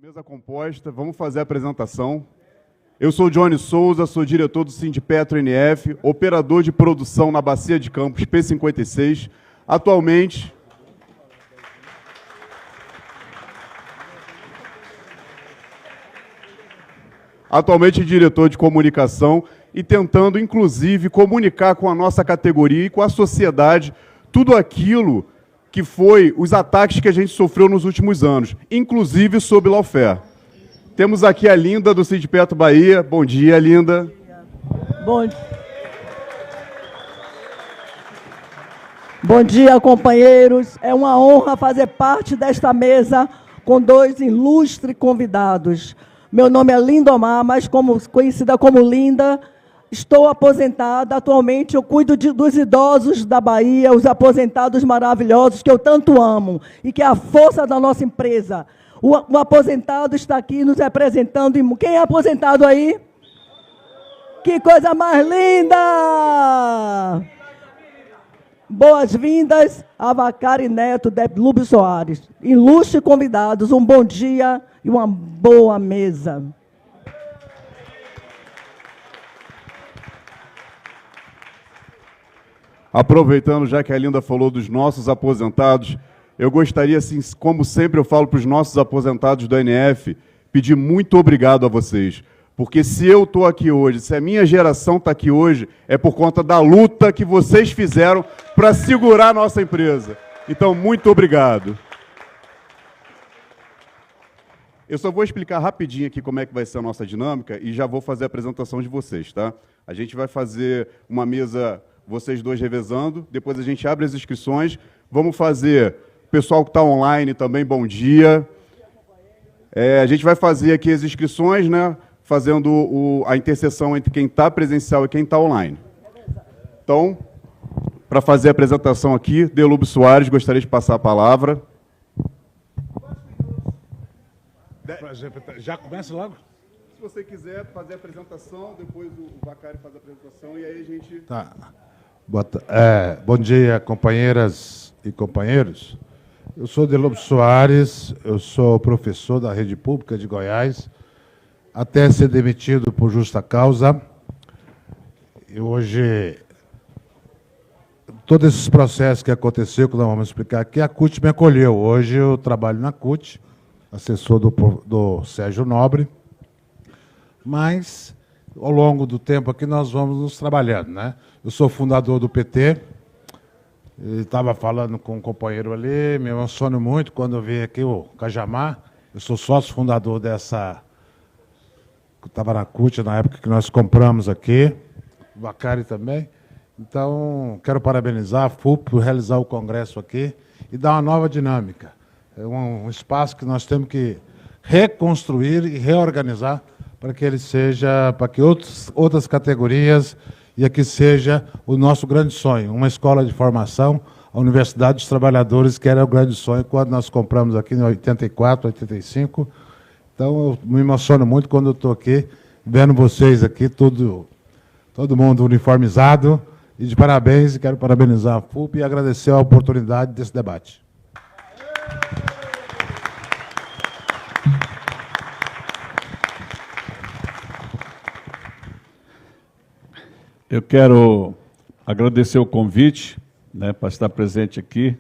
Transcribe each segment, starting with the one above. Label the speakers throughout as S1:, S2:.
S1: Mesa composta, vamos fazer a apresentação. Eu sou Johnny Souza, sou diretor do Sindipetro NF, operador de produção na Bacia de Campos P56. Atualmente diretor de comunicação e tentando, inclusive, comunicar com a nossa categoria e com a sociedade tudo aquilo que foi os ataques que a gente sofreu nos últimos anos, inclusive sobre lawfare. Temos aqui a Linda, do Sindipetro Bahia. Bom dia, Linda.
S2: Bom dia, companheiros. É uma honra fazer parte desta mesa com dois ilustres convidados. Meu nome é Lindomar, mas conhecida como Linda. Estou aposentada. Atualmente eu cuido dos idosos da Bahia, os aposentados maravilhosos que eu tanto amo e que é a força da nossa empresa. O aposentado está aqui nos representando. Quem é aposentado aí? Que coisa mais linda! Boas-vindas a Vacari Neto, Lúbio Soares. Ilustres convidados, um bom dia e uma boa mesa.
S1: Aproveitando, já que a Linda falou dos nossos aposentados, eu gostaria, assim, como sempre eu falo para os nossos aposentados do NF, pedir muito obrigado a vocês. Porque se eu estou aqui hoje, se a minha geração está aqui hoje, é por conta da luta que vocês fizeram para segurar a nossa empresa. Então, muito obrigado. Eu só vou explicar rapidinho aqui como é que vai ser a nossa dinâmica e já vou fazer a apresentação de vocês, tá? A gente vai fazer uma mesa, vocês dois revezando, depois a gente abre as inscrições. Vamos fazer, o pessoal que está online também, bom dia. A gente vai fazer aqui as inscrições, né? Fazendo a interseção entre quem está presencial e quem está online. Então, para fazer a apresentação aqui, Delúbio Soares, gostaria de passar a palavra.
S3: Já começa logo?
S1: Se você quiser fazer a apresentação, depois o Vacari faz a apresentação e aí a gente...
S3: Tá. Bom dia, companheiras e companheiros. Eu sou Delúbio Soares, eu sou professor da Rede Pública de Goiás, até ser demitido por justa causa. E hoje, todos esses processos que aconteceu, que nós vamos explicar aqui, a CUT me acolheu. Hoje eu trabalho na CUT, assessor do Sérgio Nobre, mas ao longo do tempo aqui nós vamos nos trabalhando, né? Eu sou fundador do PT, estava falando com um companheiro ali, me emociono muito quando eu vi aqui o Cajamar, eu sou sócio fundador dessa... Estava na CUT na época que nós compramos aqui, o Vacari também. Então, quero parabenizar a FUP por realizar o congresso aqui e dar uma nova dinâmica. É um espaço que nós temos que reconstruir e reorganizar para que ele seja, para que outras categorias, e aqui seja o nosso grande sonho, uma escola de formação, a Universidade dos Trabalhadores, que era o grande sonho quando nós compramos aqui em 84, 85. Então, eu me emociono muito quando eu estou aqui, vendo vocês aqui, todo mundo uniformizado, e de parabéns, e quero parabenizar a FUP e agradecer a oportunidade desse debate.
S4: Eu quero agradecer o convite, né, para estar presente aqui,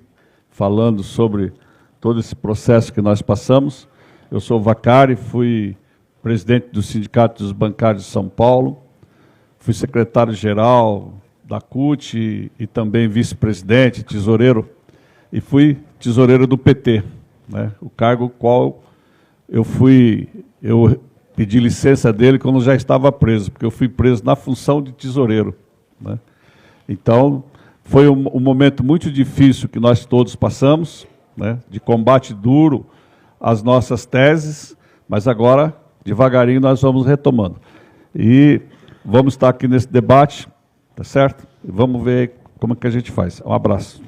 S4: falando sobre todo esse processo que nós passamos. Eu sou Vacari, fui presidente do Sindicato dos Bancários de São Paulo, fui secretário-geral da CUT e também vice-presidente, tesoureiro, e fui tesoureiro do PT, né, o cargo qual eu pedi licença dele quando já estava preso, porque eu fui preso na função de tesoureiro, né. Então, foi um momento muito difícil que nós todos passamos, né, de combate duro às nossas teses, mas agora, devagarinho, nós vamos retomando. E vamos estar aqui nesse debate, tá certo? E vamos ver como é que a gente faz. Um abraço.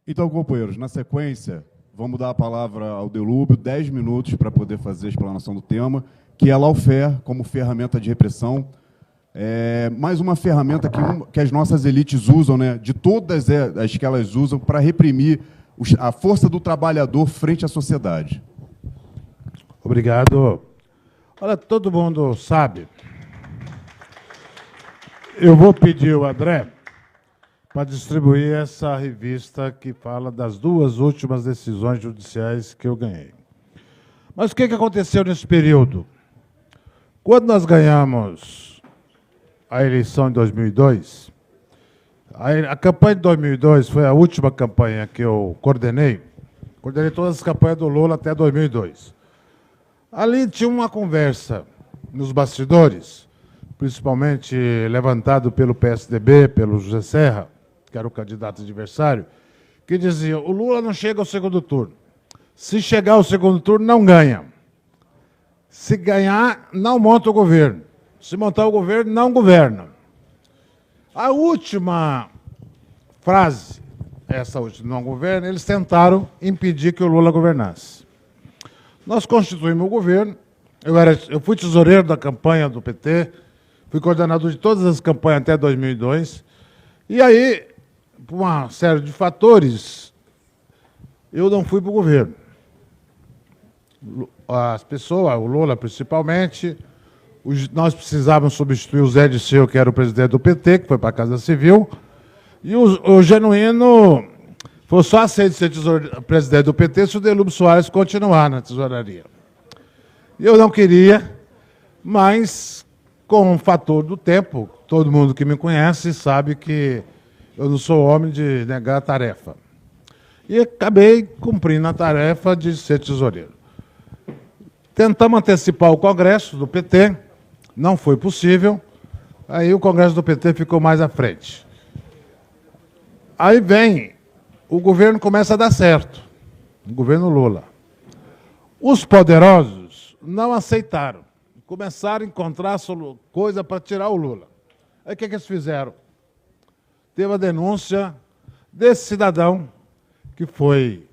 S1: Então, companheiros, na sequência, vamos dar a palavra ao Delúbio, 10 minutos para poder fazer a explanação do tema, que é a lawfare como ferramenta de repressão. mais uma ferramenta que as nossas elites usam, né, de todas as que elas usam, para reprimir a força do trabalhador frente à sociedade.
S3: Obrigado. Olha, todo mundo sabe. Eu vou pedir ao André para distribuir essa revista que fala das 2 últimas decisões judiciais que eu ganhei. Mas o que aconteceu nesse período? Quando nós ganhamos a eleição em 2002, a campanha de 2002 foi a última campanha que eu coordenei. Coordenei todas as campanhas do Lula até 2002. Ali tinha uma conversa nos bastidores, principalmente levantado pelo PSDB, pelo José Serra, que era o candidato adversário, que dizia: o Lula não chega ao segundo turno. Se chegar ao segundo turno, não ganha. Se ganhar, não monta o governo. Se montar o governo, não governa. A última frase, essa última, não governa, eles tentaram impedir que o Lula governasse. Nós constituímos o governo, eu fui tesoureiro da campanha do PT, fui coordenador de todas as campanhas até 2002, e aí, por uma série de fatores, eu não fui para o governo. As pessoas, o Lula principalmente, nós precisávamos substituir o Zé Disseu, que era o presidente do PT, que foi para a Casa Civil, e o Genuíno foi só aceito ser presidente do PT se o Delúbio Soares continuar na tesouraria. Eu não queria, mas com o fator do tempo, todo mundo que me conhece sabe que eu não sou homem de negar a tarefa. E acabei cumprindo a tarefa de ser tesoureiro. Tentamos antecipar o Congresso do PT, não foi possível, aí o Congresso do PT ficou mais à frente. Aí vem, o governo começa a dar certo, o governo Lula. Os poderosos não aceitaram, começaram a encontrar coisa para tirar o Lula. Aí o que eles fizeram? Teve a denúncia desse cidadão, que foi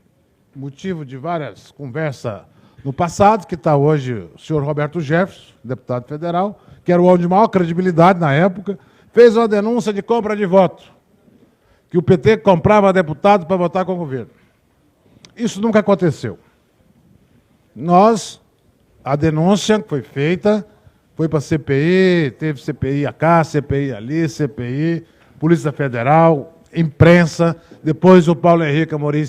S3: motivo de várias conversas no passado, que está hoje o senhor Roberto Jefferson, deputado federal, que era o homem de maior credibilidade na época, fez uma denúncia de compra de voto, que o PT comprava deputado para votar com o governo. Isso nunca aconteceu. A denúncia foi feita, foi para a CPI, teve CPI cá, CPI ali, CPI, Polícia Federal, imprensa, depois o Paulo Henrique Amorim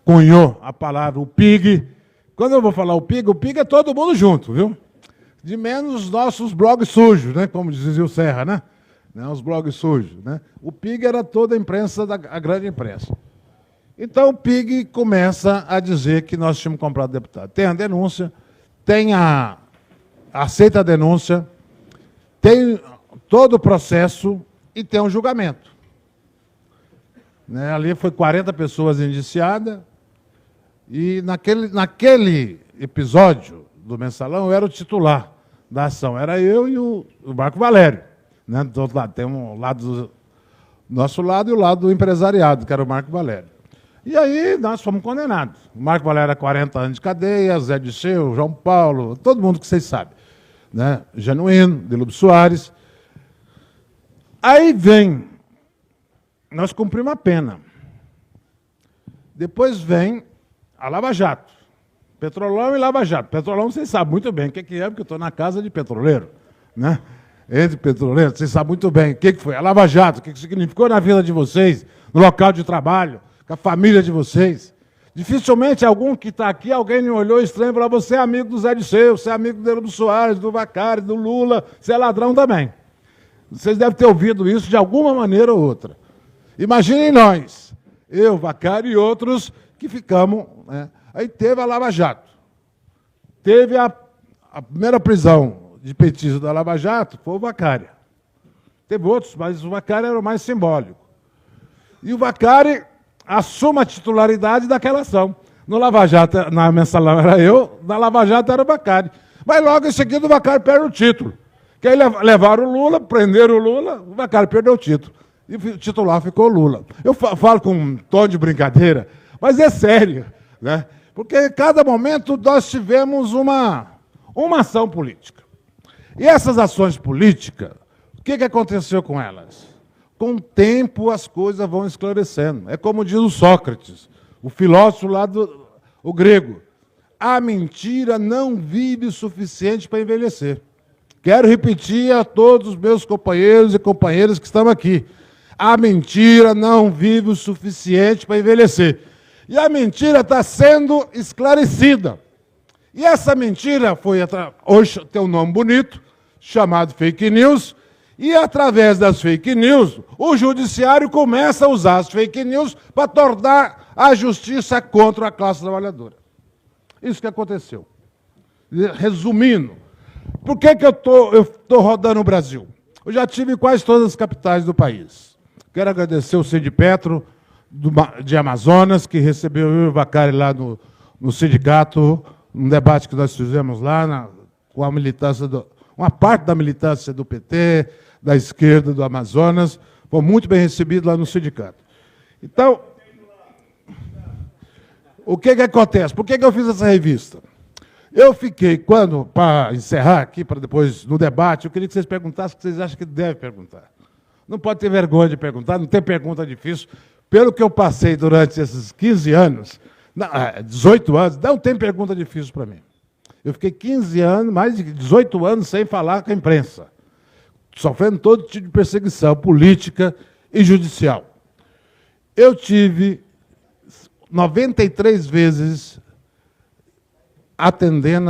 S3: cunhou a palavra, o PIG. Quando eu vou falar o PIG é todo mundo junto, viu? De menos os nossos blogs sujos, né? Como dizia o Serra, né? Os blogs sujos, né? O PIG era toda a imprensa, a grande imprensa. Então o PIG começa a dizer que nós tínhamos comprado deputado. Tem a denúncia, aceita a denúncia, tem todo o processo e tem um julgamento. Ali foi 40 pessoas indiciadas, e naquele episódio do Mensalão eu era o titular da ação. Era eu e o Marco Valério. Né? Do outro lado, tem um lado do nosso lado e o lado do empresariado, que era o Marco Valério. E aí nós fomos condenados. O Marco Valério era 40 anos de cadeia, Zé Disseu, João Paulo, todo mundo que vocês sabem. Né? Genuíno, Delúbio Soares. Aí vem, nós cumprimos a pena. Depois vem a Lava Jato. Petrolão e Lava Jato. Petrolão, vocês sabem muito bem o que é, porque eu estou na casa de petroleiro. Né? Entre petroleiros, vocês sabem muito bem o que foi. A Lava Jato, o que significou na vida de vocês, no local de trabalho, com a família de vocês. Dificilmente algum que está aqui, alguém me olhou estranho e falou: você é amigo do Zé Disseu, você é amigo do Delúbio Soares, do Vacari, do Lula, você é ladrão também. Vocês devem ter ouvido isso de alguma maneira ou outra. Imaginem nós, eu, Vacari e outros, que ficamos... Né? Aí teve a Lava Jato. Teve a primeira prisão de petista da Lava Jato, foi o Vacari. Teve outros, mas o Vacari era o mais simbólico. E o Vacari assume a titularidade daquela ação. No Lava Jato, na Mensalão era eu, na Lava Jato era o Vacari. Mas logo em seguida o Vacari perde o título. Que aí levaram o Lula, prenderam o Lula, o Vacari perdeu o título. E o titular ficou o Lula. Eu falo com um tom de brincadeira, mas é sério, né? Porque em cada momento nós tivemos uma ação política. E essas ações políticas, o que aconteceu com elas? Com o tempo, as coisas vão esclarecendo. É como diz o Sócrates, o filósofo lá o grego. A mentira não vive o suficiente para envelhecer. Quero repetir a todos os meus companheiros e companheiras que estão aqui. A mentira não vive o suficiente para envelhecer. E a mentira está sendo esclarecida. E essa mentira hoje tem um nome bonito, chamado fake news, e através das fake news, o judiciário começa a usar as fake news para tornar a justiça contra a classe trabalhadora. Isso que aconteceu. Resumindo, por que eu estou rodando o Brasil? Eu já tive em quase todas as capitais do país. Quero agradecer o Sindipetro de Amazonas, que recebeu eu e o Vacari lá no sindicato, um debate que nós fizemos lá com a militância, uma parte da militância do PT, da esquerda do Amazonas, foi muito bem recebido lá no sindicato. Então, o que acontece? Por que eu fiz essa revista? Eu fiquei, para encerrar aqui, para depois, no debate, eu queria que vocês perguntassem o que vocês acham que devem perguntar. Não pode ter vergonha de perguntar, não tem pergunta difícil. Pelo que eu passei durante esses 15 anos, 18 anos, não tem pergunta difícil para mim. Eu fiquei 15 anos, mais de 18 anos, sem falar com a imprensa, sofrendo todo tipo de perseguição política e judicial. Eu tive 93 vezes atendendo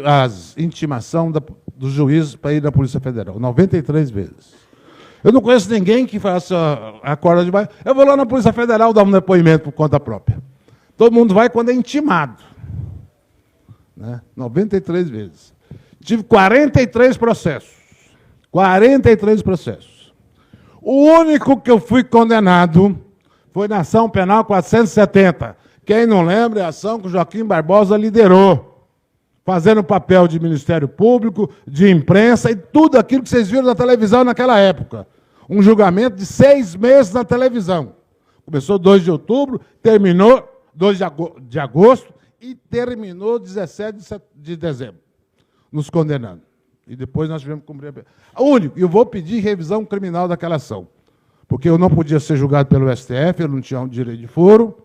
S3: as intimações do juiz para ir na Polícia Federal. 93 vezes. Eu não conheço ninguém que faça a corda de baixo. Eu vou lá na Polícia Federal dar um depoimento por conta própria. Todo mundo vai quando é intimado. Né? 93 vezes. Tive 43 processos. 43 processos. O único que eu fui condenado foi na ação penal 470. Quem não lembra é a ação que o Joaquim Barbosa liderou, fazendo papel de Ministério Público, de imprensa e tudo aquilo que vocês viram na televisão naquela época. Um julgamento de 6 meses na televisão. Começou 2 de outubro, terminou 2 de agosto e terminou 17 de dezembro, nos condenando. E depois nós tivemos que cumprir a pena. Único, eu vou pedir revisão criminal daquela ação, porque eu não podia ser julgado pelo STF, eu não tinha um direito de foro,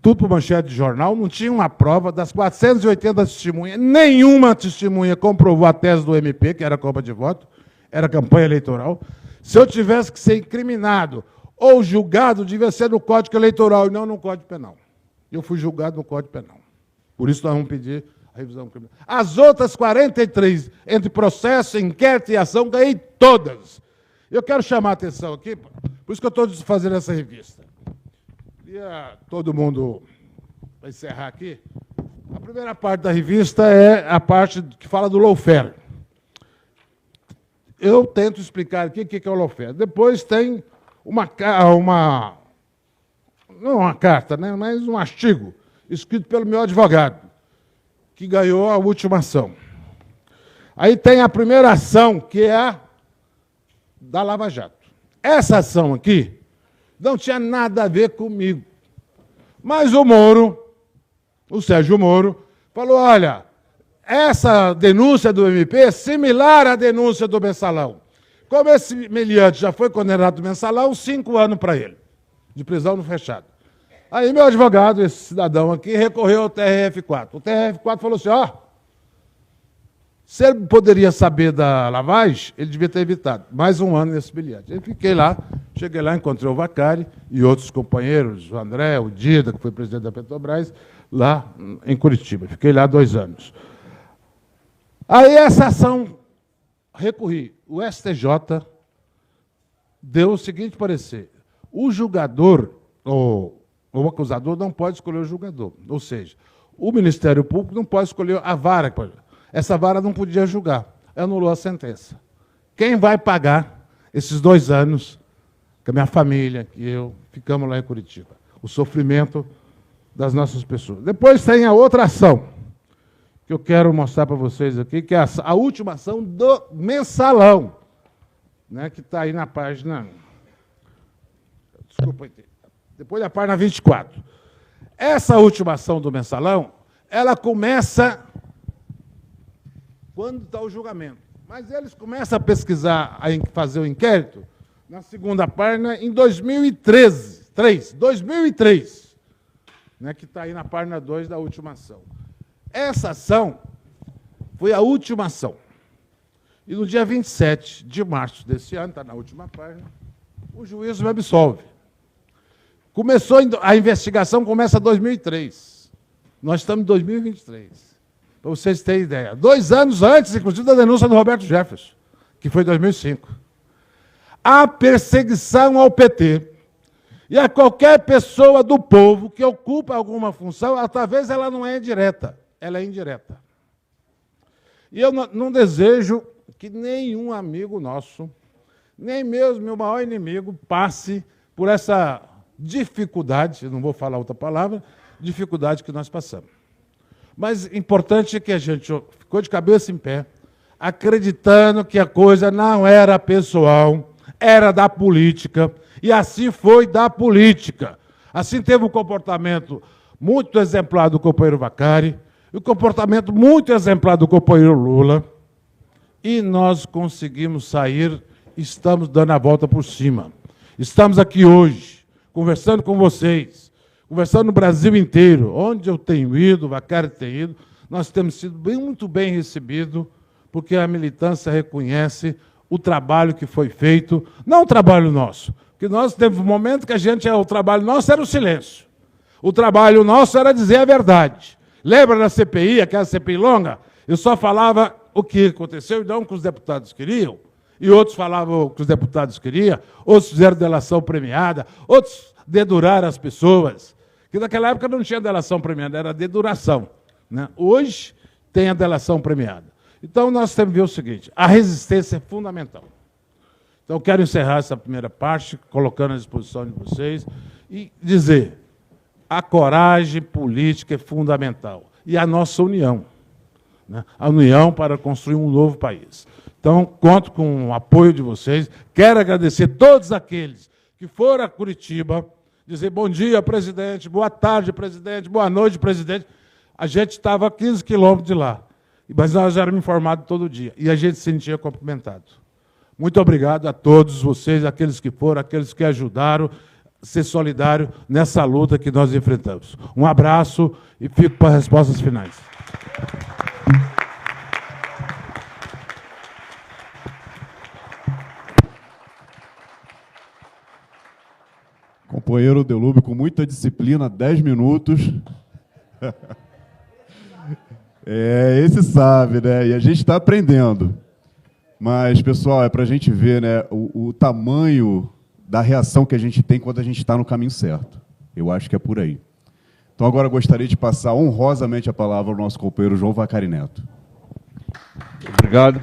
S3: tudo por manchete de jornal, não tinha uma prova. Das 480 testemunhas, nenhuma testemunha comprovou a tese do MP, que era compra de voto, era campanha eleitoral. Se eu tivesse que ser incriminado ou julgado, devia ser no Código Eleitoral e não no Código Penal. Eu fui julgado no Código Penal. Por isso nós vamos pedir a revisão criminal. As outras 43, entre processo, inquérito e ação, ganhei todas. Eu quero chamar a atenção aqui, por isso que eu estou fazendo essa revista. Queria todo mundo, para encerrar aqui, a primeira parte da revista é a parte que fala do lawfare. Eu tento explicar aqui o que é o lawfare. Depois tem não uma carta, né, mas um artigo escrito pelo meu advogado, que ganhou a última ação. Aí tem a primeira ação, que é a da Lava Jato. Essa ação aqui não tinha nada a ver comigo. Mas o Moro, o Sérgio Moro, falou, olha, essa denúncia do MP é similar à denúncia do Mensalão. Como esse meliante já foi condenado do Mensalão, 5 anos para ele, de prisão no fechado. Aí meu advogado, esse cidadão aqui, recorreu ao TRF4. O TRF4 falou assim, se ele poderia saber da lavagem, ele devia ter evitado mais 1 ano nesse bilhete. Eu fiquei lá, cheguei lá, encontrei o Vacari e outros companheiros, o André, o Dida, que foi presidente da Petrobras, lá em Curitiba. Fiquei lá 2 anos. Aí essa ação, recorri. O STJ deu o seguinte parecer. O julgador, ou o acusador, não pode escolher o julgador. Ou seja, o Ministério Público não pode escolher a vara. Essa vara não podia julgar. Anulou a sentença. Quem vai pagar esses 2 anos que a minha família, que eu, ficamos lá em Curitiba? O sofrimento das nossas pessoas. Depois tem a outra ação, que eu quero mostrar para vocês aqui, que é a última ação do Mensalão, né, que está aí na página... Desculpa, depois da página 24. Essa última ação do Mensalão, ela começa quando está o julgamento. Mas eles começam a pesquisar, a fazer o inquérito, na segunda página, em 2003, né, que está aí na página 2 da última ação. Essa ação foi a última ação. E no dia 27 de março desse ano, está na última página, o juiz me absolve. A investigação começa em 2003. Nós estamos em 2023. Para vocês terem ideia. 2 anos antes, inclusive, da denúncia do Roberto Jefferson, que foi em 2005. A perseguição ao PT e a qualquer pessoa do povo que ocupa alguma função, talvez ela não é direta, ela é indireta. E eu não desejo que nenhum amigo nosso, nem mesmo meu maior inimigo, passe por essa dificuldade, eu não vou falar outra palavra, dificuldade que nós passamos. Mas importante é que a gente ficou de cabeça em pé, acreditando que a coisa não era pessoal, era da política, e assim foi da política. Assim teve um comportamento muito exemplar do companheiro Vacari, e um comportamento muito exemplar do companheiro Lula, e nós conseguimos sair, estamos dando a volta por cima. Estamos aqui hoje, conversando com vocês, conversando no Brasil inteiro, onde eu tenho ido, o Vacari tem ido, nós temos sido muito bem recebidos, porque a militância reconhece o trabalho que foi feito, não o trabalho nosso, porque nós teve um momento que o trabalho nosso era o silêncio. O trabalho nosso era dizer a verdade. Lembra da CPI, aquela CPI longa? Eu só falava o que aconteceu e não o que os deputados queriam, e outros falavam o que os deputados queriam, outros fizeram delação premiada, outros deduraram as pessoas, que naquela época não tinha delação premiada, era deduração, né? Hoje tem a delação premiada. Então nós temos que ver o seguinte, a resistência é fundamental. Então eu quero encerrar essa primeira parte, colocando à disposição de vocês, e dizer, a coragem política é fundamental, e a nossa união, né? A união para construir um novo país. Então, conto com o apoio de vocês. Quero agradecer todos aqueles que foram a Curitiba, dizer bom dia, presidente, boa tarde, presidente, boa noite, presidente. A gente estava a 15 quilômetros de lá, mas nós éramos informados todo dia, e a gente se sentia cumprimentado. Muito obrigado a todos vocês, aqueles que foram, aqueles que ajudaram a ser solidário nessa luta que nós enfrentamos. Um abraço e fico para as respostas finais.
S1: Companheiro Delúbio, com muita disciplina, 10 minutos. Esse sabe, né? E a gente está aprendendo. Mas, pessoal, é para a gente ver, né, o tamanho da reação que a gente tem quando a gente está no caminho certo. Eu acho que é por aí. Então, agora gostaria de passar honrosamente a palavra ao nosso companheiro João Vacari Neto.
S4: Obrigado.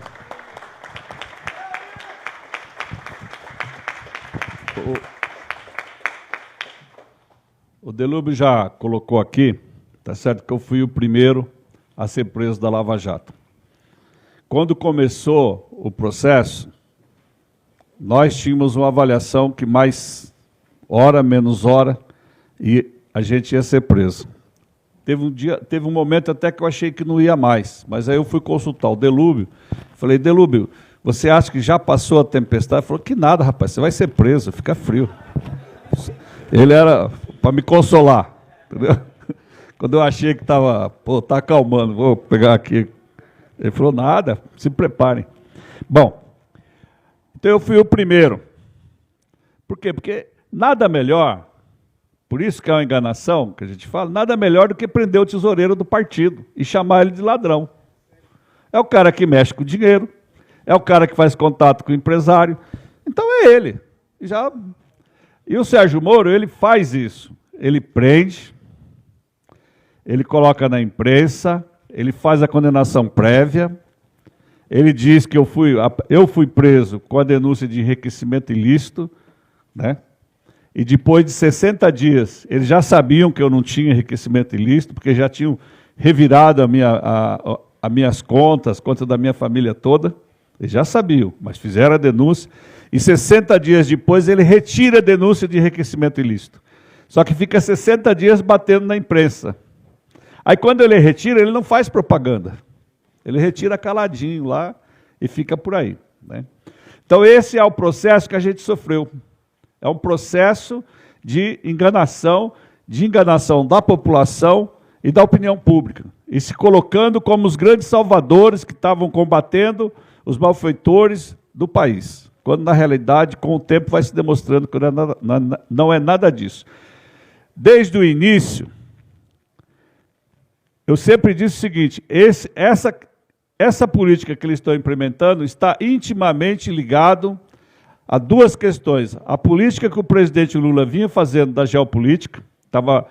S4: O Delúbio já colocou aqui, tá certo, que eu fui o primeiro a ser preso da Lava Jato. Quando começou o processo, nós tínhamos uma avaliação que mais hora, menos hora, e a gente ia ser preso. Teve um momento até que eu achei que não ia mais, mas aí eu fui consultar o Delúbio, falei, Delúbio, você acha que já passou a tempestade? Ele falou, que nada, rapaz, você vai ser preso, fica frio. Ele era para me consolar, entendeu? Quando eu achei que estava, tá acalmando, vou pegar aqui. Ele falou, nada, se preparem. Bom, então eu fui o primeiro. Por quê? Porque nada melhor, por isso que é uma enganação que a gente fala, nada melhor do que prender o tesoureiro do partido e chamar ele de ladrão. É o cara que mexe com o dinheiro, é o cara que faz contato com o empresário, então é ele. E o Sérgio Moro, ele faz isso, ele prende, ele coloca na imprensa, ele faz a condenação prévia, ele diz que eu fui preso com a denúncia de enriquecimento ilícito, né? E depois de 60 dias, eles já sabiam que eu não tinha enriquecimento ilícito, porque já tinham revirado as minhas contas da minha família toda, eles já sabiam, mas fizeram a denúncia, e 60 dias depois ele retira a denúncia de enriquecimento ilícito. Só que fica 60 dias batendo na imprensa. Aí quando ele retira, ele não faz propaganda. Ele retira caladinho lá e fica por aí, né? Então, esse é o processo que a gente sofreu. É um processo de enganação da população e da opinião pública, e se colocando como os grandes salvadores que estavam combatendo os malfeitores do país, quando, na realidade, com o tempo vai se demonstrando que não é nada disso. Desde o início, eu sempre disse o seguinte, essa política que eles estão implementando está intimamente ligado a duas questões. A política que o presidente Lula vinha fazendo da geopolítica, estava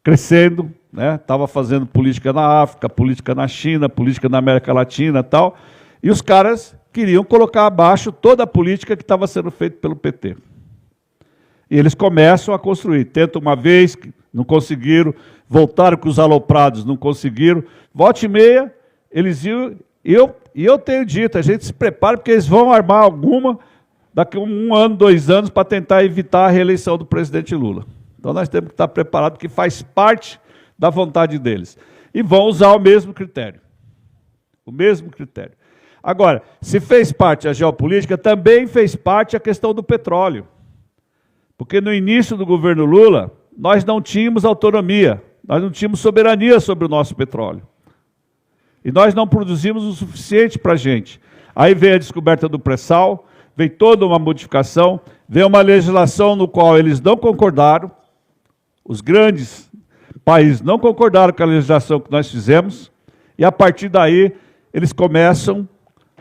S4: crescendo, né? Estava fazendo política na África, política na China, política na América Latina e tal, e os caras queriam colocar abaixo toda a política que estava sendo feita pelo PT. E eles começam a construir, tentam uma vez, não conseguiram, voltaram com os aloprados, não conseguiram, volta e meia, eles iam, e eu tenho dito, a gente se prepara porque eles vão armar alguma daqui a 1 ano, 2 anos, para tentar evitar a reeleição do presidente Lula. Então nós temos que estar preparados, que faz parte da vontade deles. E vão usar o mesmo critério. O mesmo critério. Agora, se fez parte a geopolítica, também fez parte a questão do petróleo. Porque no início do governo Lula, nós não tínhamos autonomia, nós não tínhamos soberania sobre o nosso petróleo. E nós não produzimos o suficiente para a gente. Aí veio a descoberta do pré-sal, veio toda uma modificação, veio uma legislação no qual eles não concordaram, os grandes países não concordaram com a legislação que nós fizemos, e a partir daí eles começam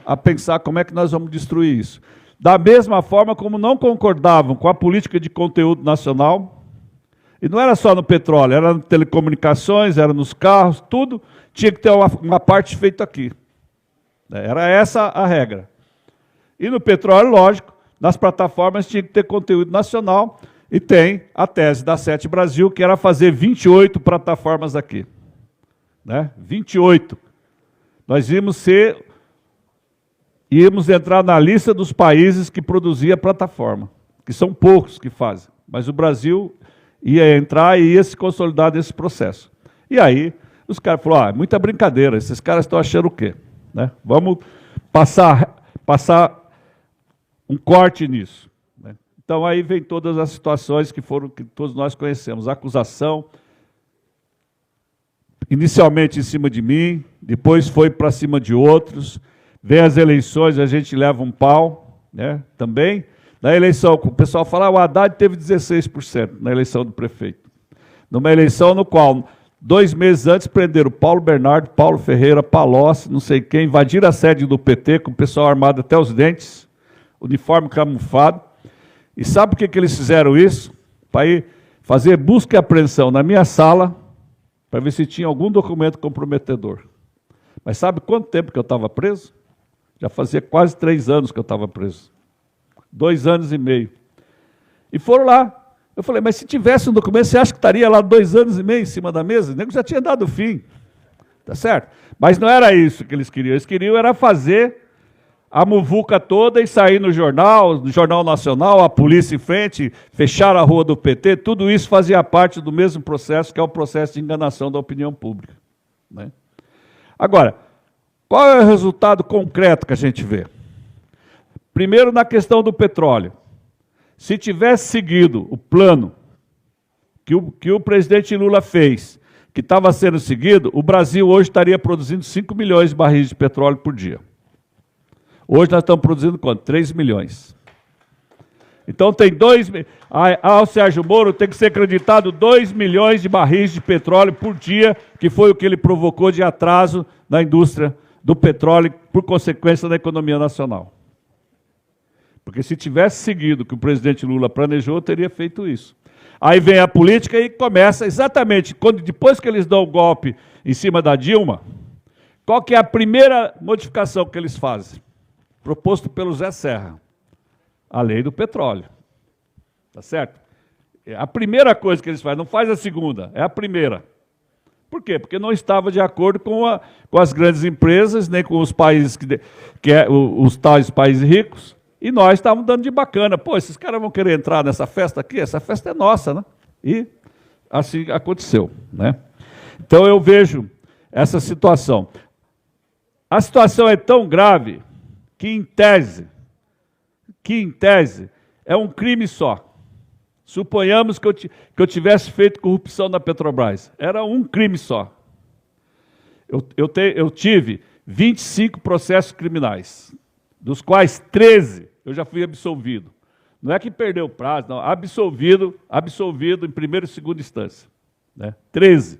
S4: a pensar como é que nós vamos destruir isso. Da mesma forma como não concordavam com a política de conteúdo nacional, e não era só no petróleo, era nas telecomunicações, era nos carros, tudo tinha que ter uma parte feita aqui. Era essa a regra. E no petróleo, lógico, nas plataformas tinha que ter conteúdo nacional, e tem a tese da Sete Brasil, que era fazer 28 plataformas aqui. Né? 28. Nós íamos entrar na lista dos países que produzia plataforma, que são poucos que fazem, mas o Brasil ia entrar e ia se consolidar nesse processo. E aí, os caras falaram, é muita brincadeira, esses caras estão achando o quê? Né? Vamos passar um corte nisso. Né? Então, aí vem todas as situações que todos nós conhecemos. Acusação, inicialmente em cima de mim, depois foi para cima de outros. Vem as eleições, a gente leva um pau, né? Também. Na eleição, o pessoal fala, o Haddad teve 16% na eleição do prefeito. Numa eleição no qual, 2 meses antes, prenderam Paulo Bernardo, Paulo Ferreira, Palocci, não sei quem, invadiram a sede do PT com o pessoal armado até os dentes, uniforme camuflado. E sabe por que eles fizeram isso? Para ir fazer busca e apreensão na minha sala, para ver se tinha algum documento comprometedor. Mas sabe quanto tempo que eu estava preso? Já fazia quase 3 anos que eu estava preso. 2 anos e meio. E foram lá. Eu falei, mas se tivesse um documento, você acha que estaria lá 2 anos e meio em cima da mesa? O nego já tinha dado fim. Tá certo? Mas não era isso que eles queriam. Eles queriam era fazer a muvuca toda e sair no Jornal Nacional, a polícia em frente, fechar a rua do PT, tudo isso fazia parte do mesmo processo, que é o processo de enganação da opinião pública. Né? Agora, qual é o resultado concreto que a gente vê? Primeiro, na questão do petróleo. Se tivesse seguido o plano que o presidente Lula fez, que estava sendo seguido, o Brasil hoje estaria produzindo 5 milhões de barris de petróleo por dia. Hoje nós estamos produzindo quanto? 3 milhões. Então tem 2... o Sérgio Moro tem que ser acreditado 2 milhões de barris de petróleo por dia, que foi o que ele provocou de atraso na indústria do petróleo, por consequência da economia nacional. Porque se tivesse seguido o que o presidente Lula planejou, teria feito isso. Aí vem a política e começa exatamente, depois que eles dão o golpe em cima da Dilma, qual que é a primeira modificação que eles fazem? Proposto pelo Zé Serra, a lei do petróleo. Tá certo? É a primeira coisa que eles fazem, não faz a segunda, é a primeira. Por quê? Porque não estava de acordo com as grandes empresas, nem com os países, os tais países ricos, e nós estávamos dando de bacana. Pô, esses caras vão querer entrar nessa festa aqui? Essa festa é nossa, né? E assim aconteceu, né? Então eu vejo essa situação. A situação é tão grave que, em tese, é um crime só. Suponhamos que eu tivesse feito corrupção na Petrobras. Era um crime só. Eu tive 25 processos criminais, dos quais 13 eu já fui absolvido. Não é que perdeu o prazo, não. Absolvido em primeira e segunda instância. Né? 13.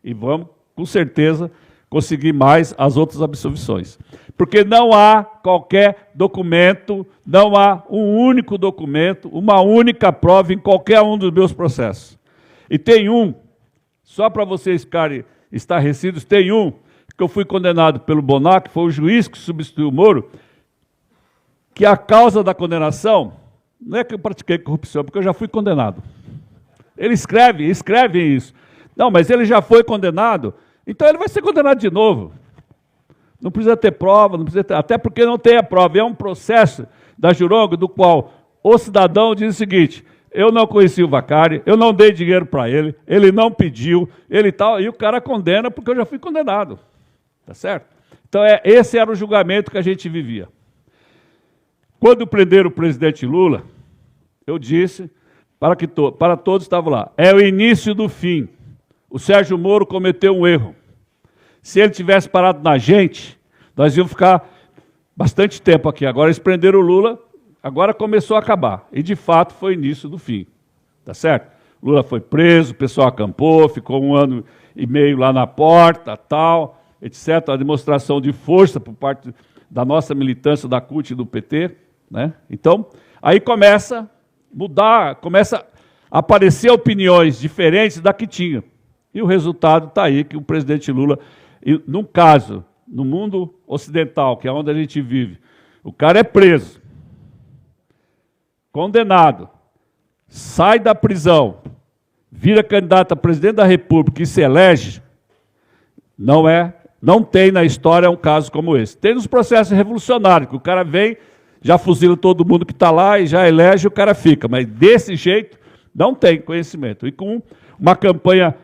S4: E vamos, com certeza, conseguir mais as outras absolvições. Porque não há qualquer documento, não há um único documento, uma única prova em qualquer um dos meus processos. E tem um, só para vocês ficarem estarrecidos, tem um que eu fui condenado pelo Bonac, foi o juiz que substituiu o Moro, que a causa da condenação não é que eu pratiquei corrupção, porque eu já fui condenado. Ele escreve isso. Não, mas ele já foi condenado, então ele vai ser condenado de novo. Não precisa ter prova, até porque não tem a prova. É um processo da Jurongo do qual o cidadão diz o seguinte: eu não conheci o Vacari, eu não dei dinheiro para ele, ele não pediu, ele tal, e o cara condena porque eu já fui condenado. Tá certo? Então, esse era o julgamento que a gente vivia. Quando prenderam o presidente Lula, eu disse para todos estavam lá, é o início do fim. O Sérgio Moro cometeu um erro. Se ele tivesse parado na gente, nós íamos ficar bastante tempo aqui. Agora eles prenderam o Lula, agora começou a acabar. E, de fato, foi o início do fim. Tá certo? Lula foi preso, o pessoal acampou, ficou 1 ano e meio lá na porta, tal, etc. A demonstração de força por parte da nossa militância, da CUT e do PT. Né? Então, aí começa a mudar, começa a aparecer opiniões diferentes da que tinha. E o resultado está aí, que o presidente Lula, num caso, no mundo ocidental, que é onde a gente vive, o cara é preso, condenado, sai da prisão, vira candidato a presidente da República e se elege, não tem na história um caso como esse. Tem nos processos revolucionários, que o cara vem, já fuzila todo mundo que está lá e já elege, o cara fica. Mas desse jeito, não tem conhecimento. E com uma campanha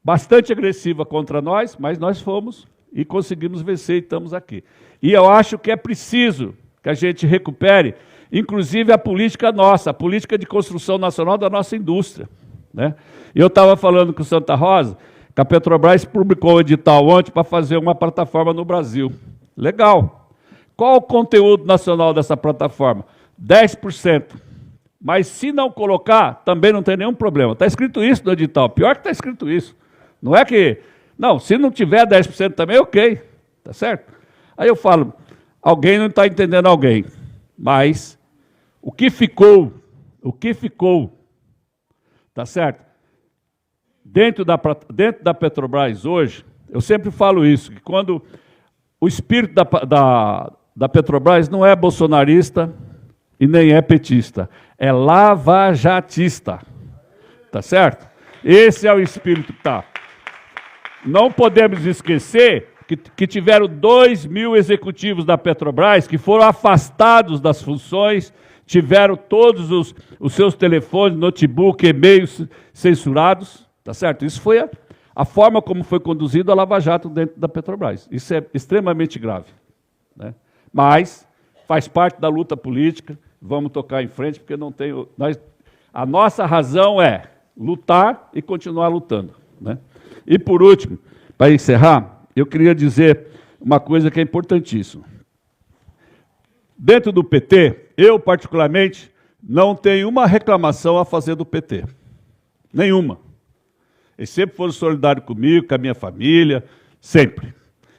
S4: bastante agressiva contra nós, mas nós fomos e conseguimos vencer e estamos aqui. E eu acho que é preciso que a gente recupere, inclusive a política nossa, a política de construção nacional da nossa indústria. Né? E eu estava falando com o Santa Rosa, que a Petrobras publicou o edital ontem para fazer uma plataforma no Brasil. Legal. Qual o conteúdo nacional dessa plataforma? 10%. Mas se não colocar, também não tem nenhum problema. Está escrito isso no edital. Pior que está escrito isso. Não é que... Não, se não tiver 10% também, ok. Tá certo? Aí eu falo, alguém não está entendendo alguém. Mas o que ficou, tá certo? Dentro da Petrobras hoje, eu sempre falo isso, que quando o espírito da Petrobras não é bolsonarista e nem é petista, é lavajatista. Tá certo? Esse é o espírito que está. Não podemos esquecer que tiveram 2.000 executivos da Petrobras que foram afastados das funções, tiveram todos os seus telefones, notebook, e-mails censurados, tá certo? Isso foi a forma como foi conduzido a Lava Jato dentro da Petrobras. Isso é extremamente grave. Né? Mas faz parte da luta política, vamos tocar em frente, porque não tem... a nossa razão é lutar e continuar lutando. Né? E, por último, para encerrar, eu queria dizer uma coisa que é importantíssima. Dentro do PT, eu, particularmente, não tenho uma reclamação a fazer do PT. Nenhuma. Eles sempre foram solidários comigo, com a minha família, sempre.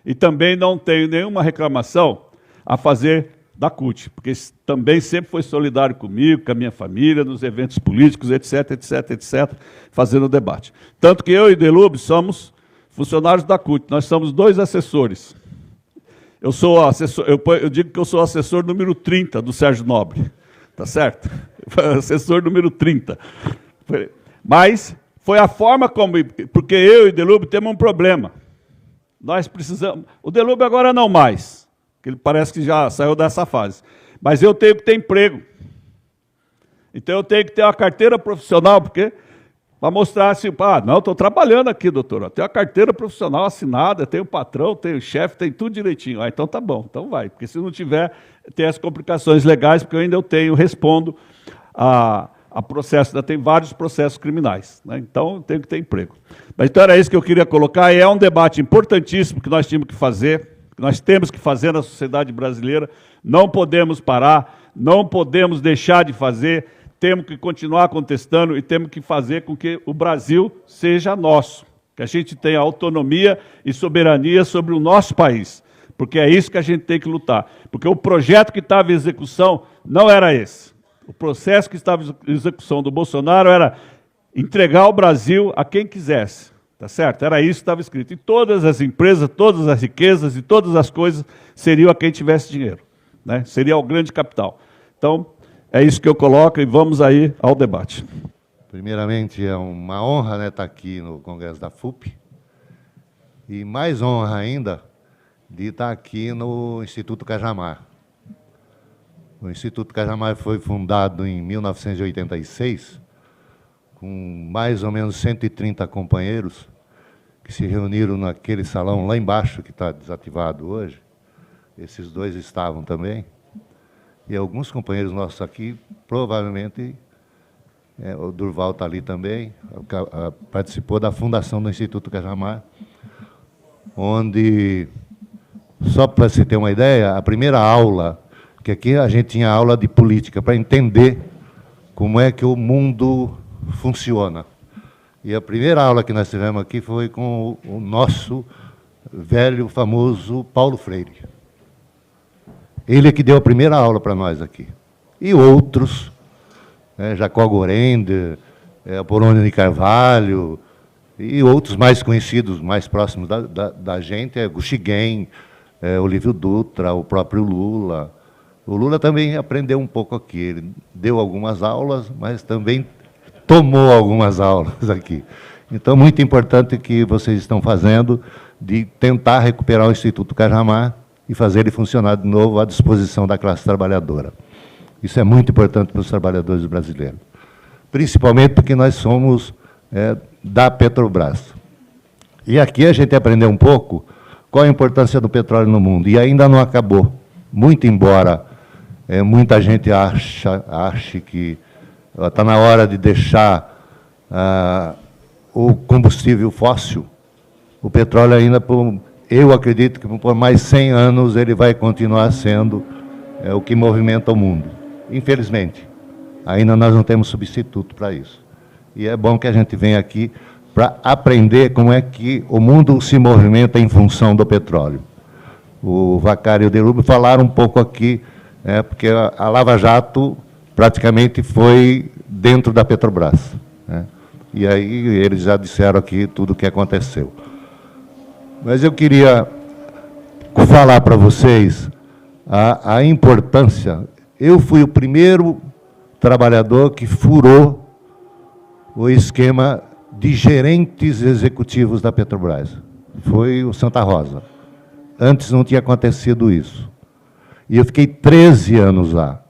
S4: E também não tenho nenhuma reclamação a fazer da CUT, porque também sempre foi solidário comigo, com a minha família, nos eventos políticos, etc., etc., etc., fazendo debate. Tanto que eu e Delube somos funcionários da CUT, nós somos 2 assessores. Eu sou assessor, eu digo que eu sou assessor número 30 do Sérgio Nobre, tá certo? Assessor número 30. Mas foi a forma como, porque eu e Delube temos um problema. Nós precisamos, o Delube agora não mais, que ele parece que já saiu dessa fase. Mas eu tenho que ter emprego. Então eu tenho que ter uma carteira profissional, porque Para mostrar assim, não, estou trabalhando aqui, doutor. Eu tenho a carteira profissional assinada, tenho o patrão, tenho o chefe, tem tudo direitinho. Então tá bom, então vai. Porque se não tiver, tem as complicações legais, porque eu respondo a processo, ainda tem vários processos criminais, né? Então eu tenho que ter emprego. Mas então era isso que eu queria colocar, e é um debate importantíssimo que nós tínhamos que fazer, que nós temos que fazer na sociedade brasileira. Não podemos parar, não podemos deixar de fazer, temos que continuar contestando e temos que fazer com que o Brasil seja nosso, que a gente tenha autonomia e soberania sobre o nosso país, porque é isso que a gente tem que lutar, porque o projeto que estava em execução não era esse. O processo que estava em execução do Bolsonaro era entregar o Brasil a quem quisesse, tá certo? Era isso que estava escrito. E todas as empresas, todas as riquezas e todas as coisas seriam a quem tivesse dinheiro, né? Seria o grande capital. Então, é isso que eu coloco e vamos aí ao debate.
S5: Primeiramente, é uma honra, né, estar aqui no Congresso da FUP, e mais honra ainda de estar aqui no Instituto Cajamar. O Instituto Cajamar foi fundado em 1986, com mais ou menos 130 companheiros que se reuniram naquele salão lá embaixo, que está desativado hoje. Esses dois estavam também. E alguns companheiros nossos aqui, provavelmente, o Durval está ali também, participou da fundação do Instituto Cajamar, onde, só para se ter uma ideia, a primeira aula, que aqui a gente tinha aula de política, para entender como é que o mundo funciona. E a primeira aula que nós tivemos aqui foi com o nosso velho, famoso Paulo Freire. Ele é que deu a primeira aula para nós aqui. E outros, Jacó Gorender, Apolônio de Carvalho, e outros mais conhecidos, mais próximos da gente, Guxiguem, Olívio Dutra, o próprio Lula. O Lula também aprendeu um pouco aqui. Ele deu algumas aulas, mas também tomou algumas aulas aqui. Então, muito importante o que vocês estão fazendo de tentar recuperar o Instituto Cajamar e fazer ele funcionar de novo à disposição da classe trabalhadora. Isso é muito importante para os trabalhadores brasileiros. Principalmente porque nós somos da Petrobras. E aqui a gente aprendeu um pouco qual a importância do petróleo no mundo. E ainda não acabou. Muito embora muita gente ache que está na hora de deixar o combustível fóssil, o petróleo ainda, eu acredito que por mais 100 anos ele vai continuar sendo o que movimenta o mundo. Infelizmente, ainda nós não temos substituto para isso. E é bom que a gente venha aqui para aprender como é que o mundo se movimenta em função do petróleo. O Vaccari e o Derubio falaram um pouco aqui, porque a Lava Jato praticamente foi dentro da Petrobras, né? E aí eles já disseram aqui tudo o que aconteceu. Mas eu queria falar para vocês a importância. Eu fui o primeiro trabalhador que furou o esquema de gerentes executivos da Petrobras. Foi o Santa Rosa. Antes não tinha acontecido isso. E eu fiquei 13 anos lá.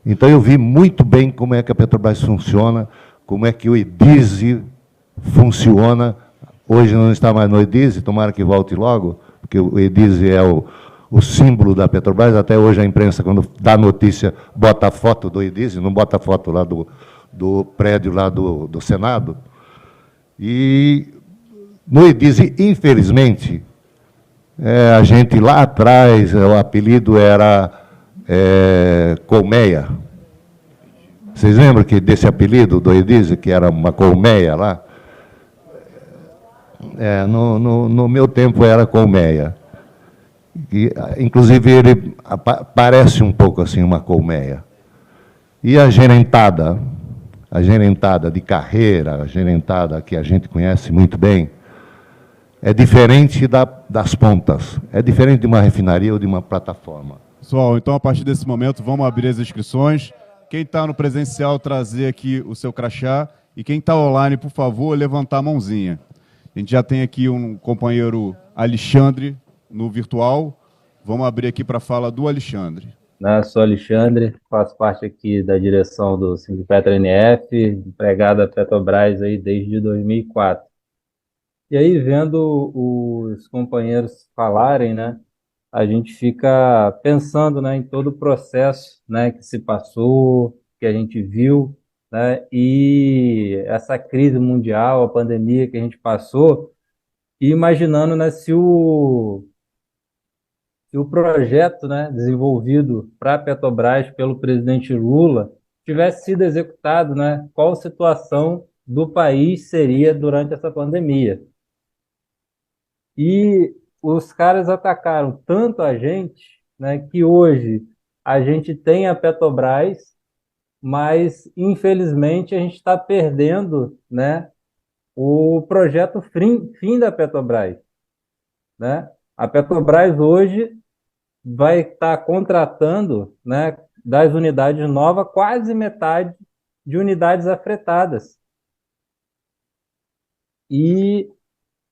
S5: Então eu vi muito bem como é que a Petrobras funciona, como é que o EDISE funciona. Hoje não está mais no EDISE, tomara que volte logo, porque o EDISE é o símbolo da Petrobras. Até hoje a imprensa, quando dá notícia, bota a foto do EDISE, não bota a foto lá do prédio lá do Senado. E no EDISE, infelizmente, a gente lá atrás, o apelido era Colmeia. Vocês lembram desse apelido do EDISE, que era uma colmeia lá? No meu tempo era colmeia. E, inclusive, ele parece um pouco assim uma colmeia. E a gerentada de carreira, a gerentada que a gente conhece muito bem, é diferente das pontas, é diferente de uma refinaria ou de uma plataforma.
S1: Pessoal, então a partir desse momento vamos abrir as inscrições. Quem está no presencial, trazer aqui o seu crachá. E quem está online, por favor, levantar a mãozinha. A gente já tem aqui um companheiro Alexandre no virtual. Vamos abrir aqui para a fala do Alexandre.
S6: né? Sou Alexandre, faço parte aqui da direção do Sindipetro NF, empregado da Petrobras aí desde 2004. E aí, vendo os companheiros falarem, né, a gente fica pensando, né, em todo o processo, né, que se passou, que a gente viu, né, e essa crise mundial, a pandemia que a gente passou, e imaginando, né, se o projeto, né, desenvolvido para a Petrobras pelo presidente Lula tivesse sido executado, né, qual a situação do país seria durante essa pandemia. E os caras atacaram tanto a gente, né, que hoje a gente tem a Petrobras, mas infelizmente a gente está perdendo, né, o projeto fim da Petrobras, né? A Petrobras hoje vai estar contratando, né, das unidades novas, quase metade de unidades afetadas. E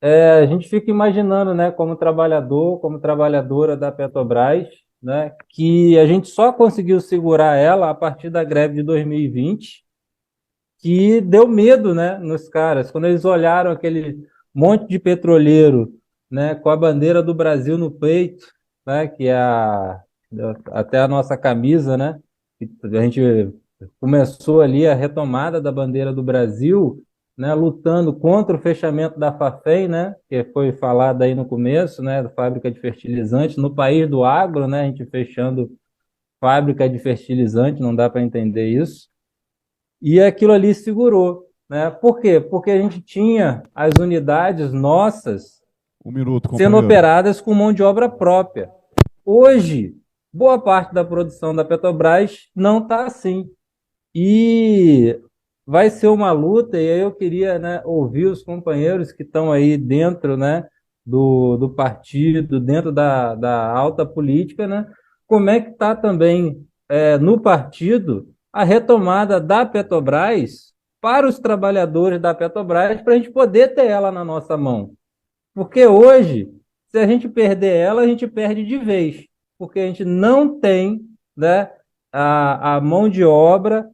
S6: a gente fica imaginando, né, como trabalhador, como trabalhadora da Petrobras, né, que a gente só conseguiu segurar ela a partir da greve de 2020, que deu medo, né, nos caras. Quando eles olharam aquele monte de petroleiro, né, com a bandeira do Brasil no peito, né, que é até a nossa camisa, né, a gente começou ali a retomada da bandeira do Brasil, né, lutando contra o fechamento da Fafem, né, que foi falado aí no começo, né, da fábrica de fertilizantes, no país do agro, né, a gente fechando fábrica de fertilizante, não dá para entender isso. E aquilo ali segurou, né? Por quê? Porque a gente tinha as unidades nossas sendo operadas com mão de obra própria. Hoje, boa parte da produção da Petrobras não está assim. E vai ser uma luta, e aí eu queria, né, ouvir os companheiros que estão aí dentro, né, do partido, dentro da alta política, né, como é que está também no partido a retomada da Petrobras para os trabalhadores da Petrobras, para a gente poder ter ela na nossa mão. Porque hoje, se a gente perder ela, a gente perde de vez, porque a gente não tem, né, a mão de obra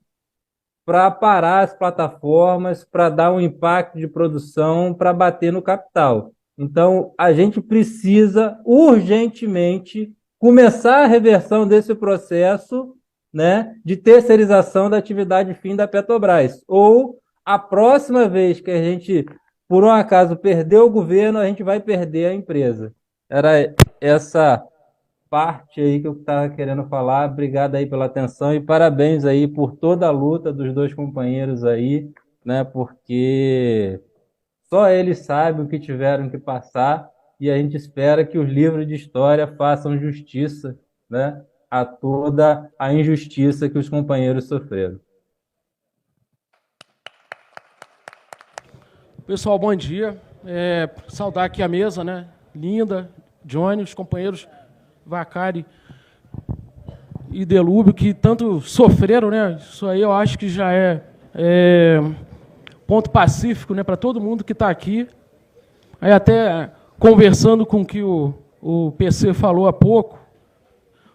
S6: para parar as plataformas, para dar um impacto de produção, para bater no capital. Então, a gente precisa urgentemente começar a reversão desse processo, né, de terceirização da atividade fim da Petrobras. Ou a próxima vez que a gente, por um acaso, perder o governo, a gente vai perder a empresa. Era essa parte aí que eu estava querendo falar. Obrigado aí pela atenção e parabéns aí por toda a luta dos dois companheiros aí, né, porque só eles sabem o que tiveram que passar e a gente espera que os livros de história façam justiça, né, a toda a injustiça que os companheiros sofreram.
S7: Pessoal, bom dia. Saudar aqui a mesa, né? Linda, Johnny, os companheiros Vacari e Delúbio, que tanto sofreram, né? Isso aí eu acho que já é ponto pacífico, né, para todo mundo que está aqui. Aí até conversando com o que o PC falou há pouco,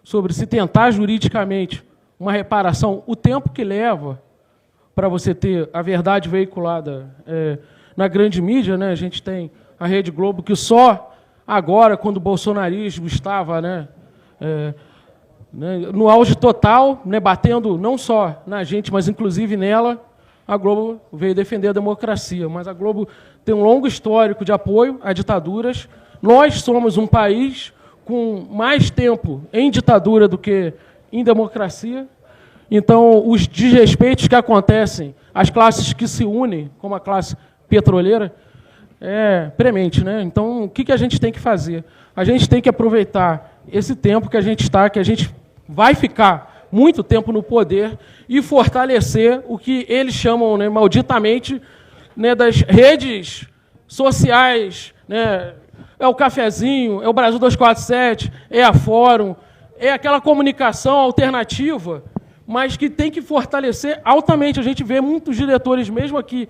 S7: sobre se tentar juridicamente uma reparação, o tempo que leva para você ter a verdade veiculada na grande mídia, né? A gente tem a Rede Globo, que só agora, quando o bolsonarismo estava, né, no auge total, né, batendo não só na gente, mas inclusive nela, a Globo veio defender a democracia. Mas a Globo tem um longo histórico de apoio a ditaduras. Nós somos um país com mais tempo em ditadura do que em democracia. Então, os desrespeitos que acontecem às classes que se unem, como a classe petroleira, é premente, né? Então, o que a gente tem que fazer? A gente tem que aproveitar esse tempo que a gente está, que a gente vai ficar muito tempo no poder, e fortalecer o que eles chamam, né, malditamente, né, das redes sociais, né? É o cafezinho, é o Brasil 247, é a Fórum, é aquela comunicação alternativa, mas que tem que fortalecer altamente. A gente vê muitos diretores, mesmo aqui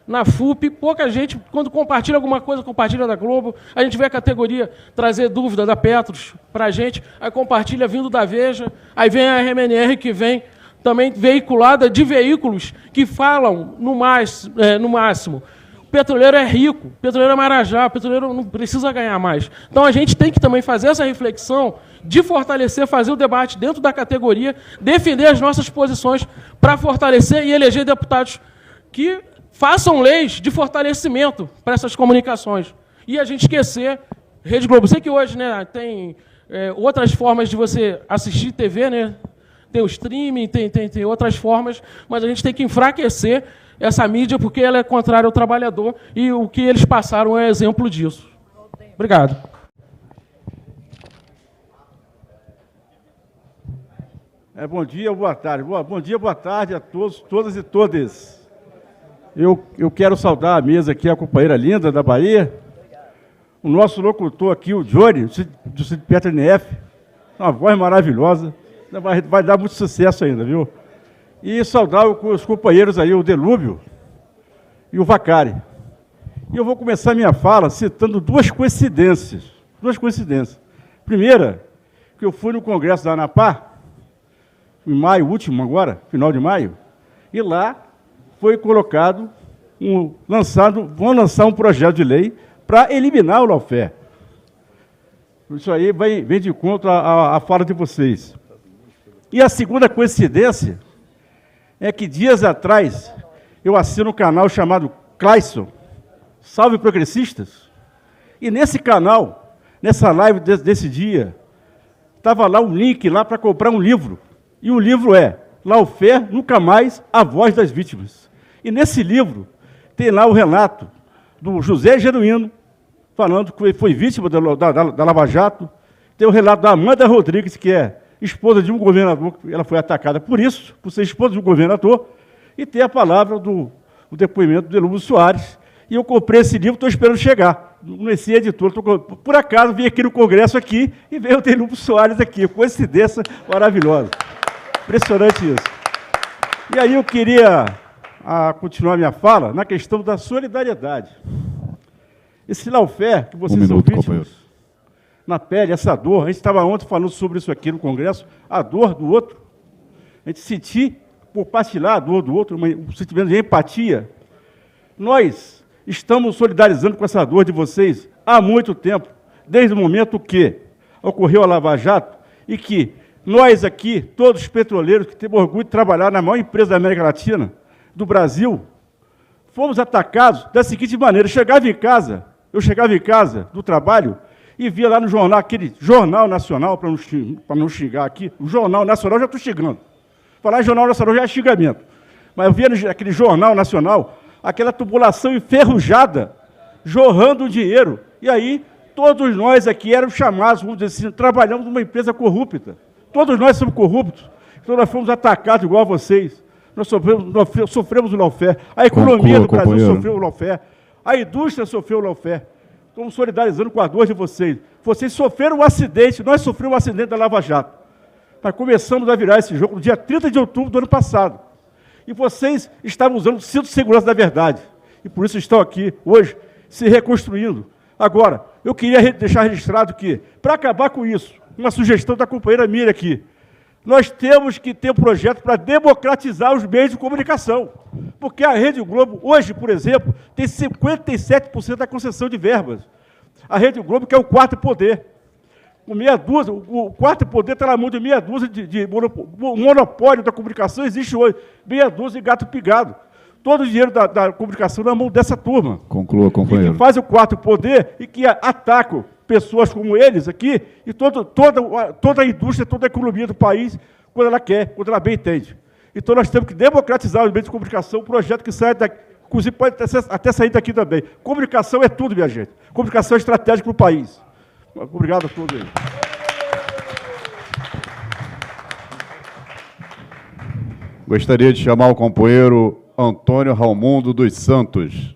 S7: na FUP, pouca gente, quando compartilha alguma coisa, compartilha da Globo, a gente vê a categoria trazer dúvida da Petros para a gente, aí compartilha vindo da Veja, aí vem a RMNR que vem também veiculada de veículos que falam no máximo. O petroleiro é rico, o petroleiro é Marajá, o petroleiro não precisa ganhar mais. Então a gente tem que também fazer essa reflexão de fortalecer, fazer o debate dentro da categoria, defender as nossas posições para fortalecer e eleger deputados que façam leis de fortalecimento para essas comunicações. E a gente esquecer Rede Globo. Sei que hoje, né, tem outras formas de você assistir TV, né? Tem o streaming, tem outras formas, mas a gente tem que enfraquecer essa mídia porque ela é contrária ao trabalhador e o que eles passaram é exemplo disso. Obrigado.
S8: Bom dia, boa tarde. Bom dia, boa tarde a todos, todas e todes. Eu quero saudar a mesa aqui, a companheira linda da Bahia, o nosso locutor aqui, o Johnny, do Sindicato NF, uma voz maravilhosa, vai dar muito sucesso ainda, viu? E saudar os companheiros aí, o Delúbio e o Vacari. E eu vou começar minha fala citando duas coincidências. Primeira, que eu fui no Congresso da ANAPAR, em maio último agora, final de maio, e lá foi colocado, vão lançar um projeto de lei para eliminar o lawfare. Isso aí vem de encontro à fala de vocês. E a segunda coincidência é que dias atrás eu assino um canal chamado Clayson, Salve Progressistas, e nesse canal, nessa live desse dia, estava lá um link lá para comprar um livro. E o livro é Lawfare, Nunca Mais, a Voz das Vítimas. E nesse livro tem lá o relato do José Genuíno, falando que foi vítima da Lava Jato. Tem o relato da Amanda Rodrigues, que é esposa de um governador, ela foi atacada por isso, por ser esposa de um governador. E tem a palavra do depoimento do Delúbio Soares. E eu comprei esse livro, estou esperando chegar. Nesse editor, por acaso, vim aqui no Congresso aqui e veio o Delúbio Soares aqui. Coincidência maravilhosa. Impressionante isso. E aí eu queria continuar minha fala na questão da solidariedade. Esse lawfare que vocês são vítimas, na pele, essa dor, a gente estava ontem falando sobre isso aqui no Congresso, a dor do outro, a gente sentir, por partilhar a dor do outro, um sentimento de empatia. Nós estamos solidarizando com essa dor de vocês há muito tempo, desde o momento que ocorreu a Lava Jato e que nós aqui, todos os petroleiros que temos orgulho de trabalhar na maior empresa da América Latina, do Brasil, fomos atacados da seguinte maneira: eu chegava em casa do trabalho e via lá no jornal, aquele Jornal Nacional, para não xingar aqui, o Jornal Nacional, já estou xingando. Falar em Jornal Nacional já é xingamento. Mas eu via aquele Jornal Nacional, aquela tubulação enferrujada, jorrando dinheiro. E aí, todos nós aqui éramos chamados, vamos dizer assim, trabalhamos numa empresa corrupta. Todos nós somos corruptos, então nós fomos atacados igual a vocês. Nós sofremos o lawfare, a economia do Brasil sofreu o lawfare, a indústria sofreu o lawfare. Estamos solidarizando com a dor de vocês. Vocês sofreram um acidente, nós sofremos um acidente da Lava Jato. Nós começamos a virar esse jogo no dia 30 de outubro do ano passado. E vocês estavam usando o cinto de segurança da verdade. E por isso estão aqui hoje, se reconstruindo. Agora, eu queria deixar registrado que, para acabar com isso, uma sugestão da companheira Miriam aqui, nós temos que ter um projeto para democratizar os meios de comunicação. Porque a Rede Globo, hoje, por exemplo, tem 57% da concessão de verbas. A Rede Globo, que é o quarto poder. O quarto poder está na mão de meia dúzia de monopólio da comunicação, existe hoje meia dúzia de gato pingado. Todo o dinheiro da comunicação na mão dessa turma.
S1: Conclua, companheiro.
S8: E que faz o quarto poder e que atacam pessoas como eles aqui e toda a indústria, toda a economia do país, quando ela quer, quando ela bem entende. Então nós temos que democratizar os meios de comunicação, um projeto que sai daqui, inclusive pode até sair daqui também. Comunicação é tudo, minha gente. Comunicação é estratégica para o país. Obrigado a todos aí.
S1: Gostaria de chamar o companheiro Antônio Raimundo dos Santos.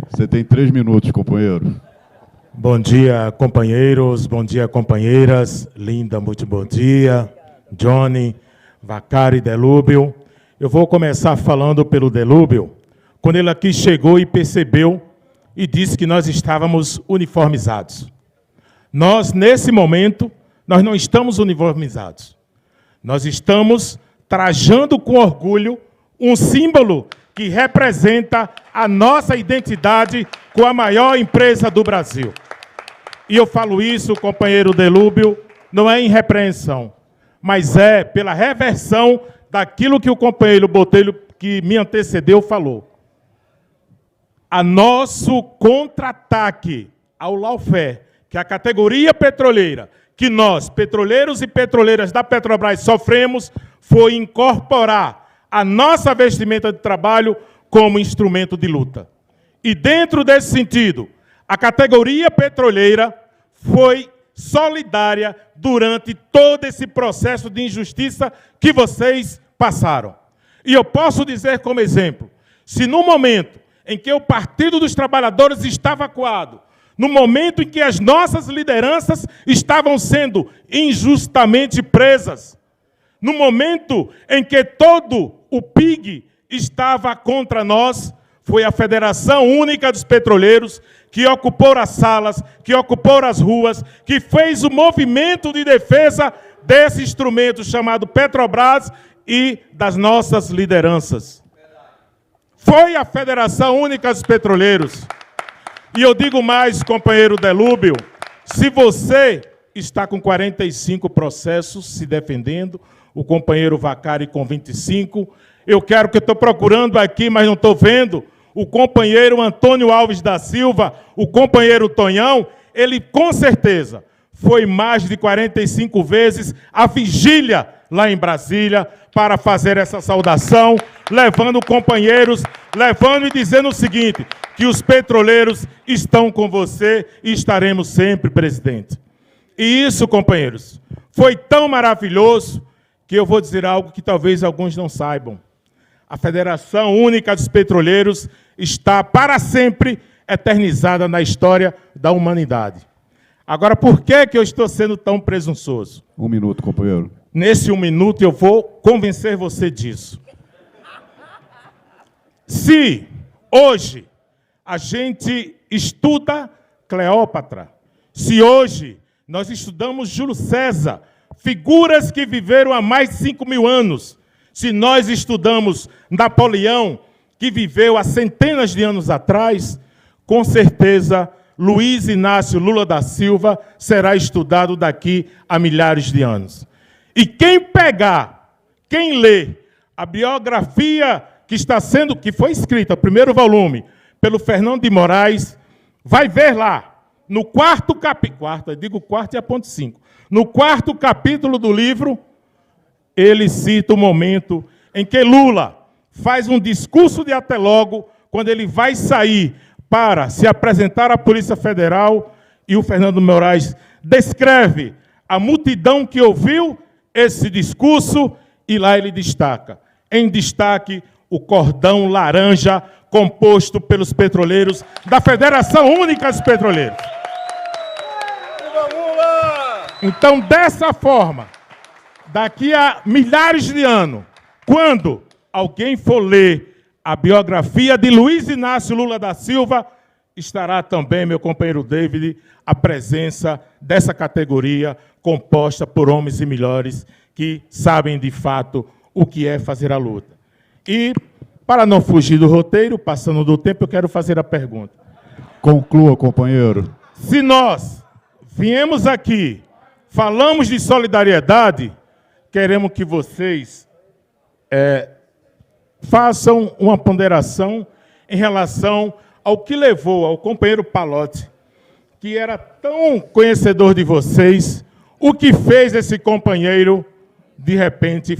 S1: Você tem 3 minutos, companheiro.
S9: Bom dia, companheiros, bom dia, companheiras. Linda, muito bom dia. Johnny, Vacari, Delúbio. Eu vou começar falando pelo Delúbio, quando ele aqui chegou e percebeu e disse que nós estávamos uniformizados. Nós, nesse momento, nós não estamos uniformizados. Nós estamos trajando com orgulho um símbolo que representa a nossa identidade com a maior empresa do Brasil. E eu falo isso, companheiro Delúbio, não é em repreensão, mas é pela reversão daquilo que o companheiro Botelho, que me antecedeu, falou. A nosso contra-ataque ao lawfare, que é a categoria petroleira, que nós, petroleiros e petroleiras da Petrobras, sofremos, foi incorporar a nossa vestimenta de trabalho como instrumento de luta. E dentro desse sentido, a categoria petroleira foi solidária durante todo esse processo de injustiça que vocês passaram. E eu posso dizer como exemplo, se no momento em que o Partido dos Trabalhadores estava acuado, no momento em que as nossas lideranças estavam sendo injustamente presas, no momento em que todo o PIG estava contra nós, foi a Federação Única dos Petroleiros que ocupou as salas, que ocupou as ruas, que fez o movimento de defesa desse instrumento chamado Petrobras e das nossas lideranças. Foi a Federação Única dos Petroleiros. E eu digo mais, companheiro Delúbio, se você está com 45 processos se defendendo, o companheiro Vacari com 25, eu quero que eu estou procurando aqui, mas não estou vendo, o companheiro Antônio Alves da Silva, o companheiro Tonhão, ele com certeza foi mais de 45 vezes à vigília lá em Brasília para fazer essa saudação, levando companheiros, levando e dizendo o seguinte, que os petroleiros estão com você e estaremos sempre, presidente. E isso, companheiros, foi tão maravilhoso que eu vou dizer algo que talvez alguns não saibam. A Federação Única dos Petroleiros está para sempre eternizada na história da humanidade. Agora, por que eu estou sendo tão presunçoso?
S1: 1 minuto, companheiro.
S9: Nesse 1 minuto eu vou convencer você disso. Se hoje a gente estuda Cleópatra, se hoje nós estudamos Júlio César, figuras que viveram há mais de 5.000 anos, se nós estudamos Napoleão, que viveu há centenas de anos atrás, com certeza Luiz Inácio Lula da Silva será estudado daqui a milhares de anos. E quem pegar, quem lê a biografia que foi escrita, o primeiro volume, pelo Fernando de Moraes, vai ver lá, no quarto capítulo do livro, ele cita o momento em que Lula faz um discurso de até logo, quando ele vai sair para se apresentar à Polícia Federal, e o Fernando de Moraes descreve a multidão que ouviu esse discurso, e lá ele destaca, em destaque, o cordão laranja composto pelos petroleiros da Federação Única dos Petroleiros. Então, dessa forma, daqui a milhares de anos, quando alguém for ler a biografia de Luiz Inácio Lula da Silva, estará também, meu companheiro David, a presença dessa categoria composta por homens e mulheres que sabem, de fato, o que é fazer a luta. E, para não fugir do roteiro, passando do tempo, eu quero fazer a pergunta.
S1: Conclua, companheiro.
S9: Se nós viemos aqui, falamos de solidariedade, queremos que vocês façam uma ponderação em relação ao que levou ao companheiro Palotti, que era tão conhecedor de vocês, o que fez esse companheiro, de repente,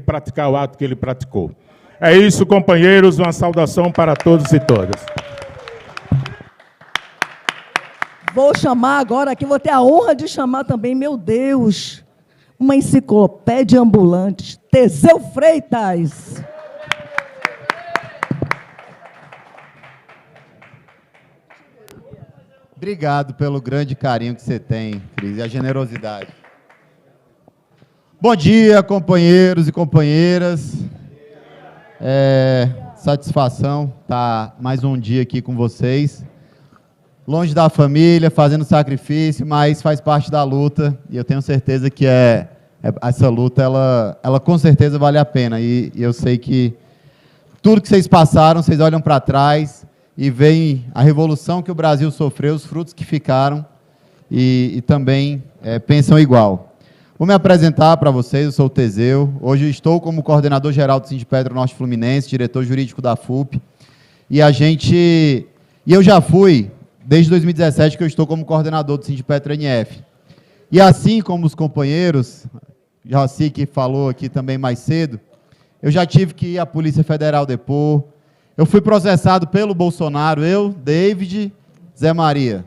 S9: praticar o ato que ele praticou. É isso, companheiros, uma saudação para todos e todas.
S2: Vou chamar agora aqui, vou ter a honra de chamar também, meu Deus, uma enciclopédia ambulante, Teseu Freitas.
S10: Obrigado pelo grande carinho que você tem, Cris, e a generosidade. Bom dia, companheiros e companheiras. Satisfação estar mais um dia aqui com vocês. Longe da família, fazendo sacrifício, mas faz parte da luta. E eu tenho certeza que essa luta, ela com certeza vale a pena. E eu sei que tudo que vocês passaram, vocês olham para trás e veem a revolução que o Brasil sofreu, os frutos que ficaram, e também pensam igual. Vou me apresentar para vocês, eu sou o Teseu. Hoje eu estou como coordenador geral do Sindipetro Norte Fluminense, diretor jurídico da FUP. E eu já fui, desde 2017, que eu estou como coordenador do Sindipetro NF. E assim como os companheiros, Jaci, que falou aqui também mais cedo, eu já tive que ir à Polícia Federal depor. Eu fui processado pelo Bolsonaro, eu, David, Zé Maria.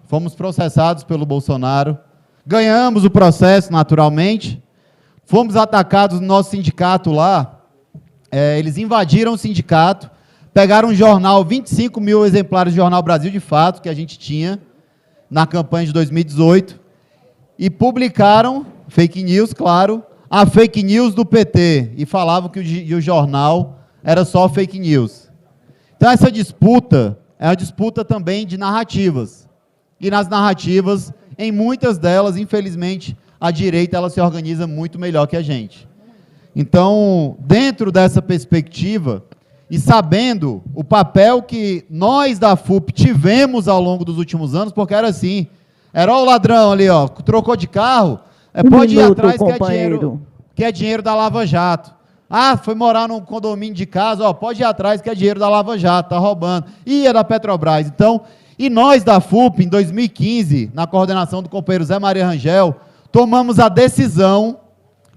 S10: Fomos processados pelo Bolsonaro. Ganhamos o processo, naturalmente. Fomos atacados no nosso sindicato lá. Eles invadiram o sindicato, pegaram um jornal, 25 mil exemplares do Jornal Brasil de Fato, que a gente tinha na campanha de 2018, e publicaram, fake news, claro, a fake news do PT, e falavam que o jornal era só fake news. Então, essa disputa é uma disputa também de narrativas. E nas narrativas, em muitas delas, infelizmente, a direita ela se organiza muito melhor que a gente. Então, dentro dessa perspectiva, e sabendo o papel que nós da FUP tivemos ao longo dos últimos anos, porque era assim, era o ladrão ali, ó, trocou de carro, pode ir atrás que é dinheiro da Lava Jato. Ah, foi morar num condomínio de casa, ó, pode ir atrás que é dinheiro da Lava Jato, tá roubando. E é da Petrobras. Então, e nós da FUP, em 2015, na coordenação do companheiro Zé Maria Rangel, tomamos a decisão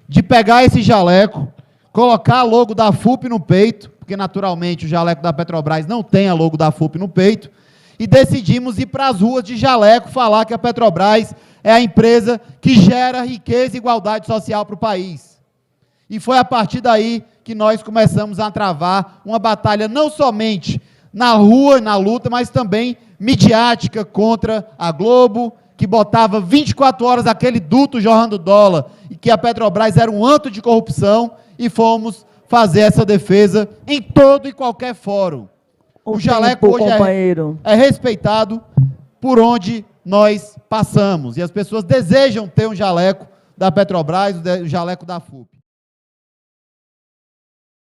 S10: de pegar esse jaleco, colocar a logo da FUP no peito, porque naturalmente o jaleco da Petrobras não tem a logo da FUP no peito, e decidimos ir para as ruas de jaleco falar que a Petrobras é a empresa que gera riqueza e igualdade social para o país. E foi a partir daí que nós começamos a travar uma batalha não somente na rua, na luta, mas também midiática contra a Globo, que botava 24 horas aquele duto jorrando dólar, e que a Petrobras era um antro de corrupção, e fomos fazer essa defesa em todo e qualquer fórum. O jaleco hoje é respeitado por onde nós passamos, e as pessoas desejam ter um jaleco da Petrobras, o jaleco da FUP.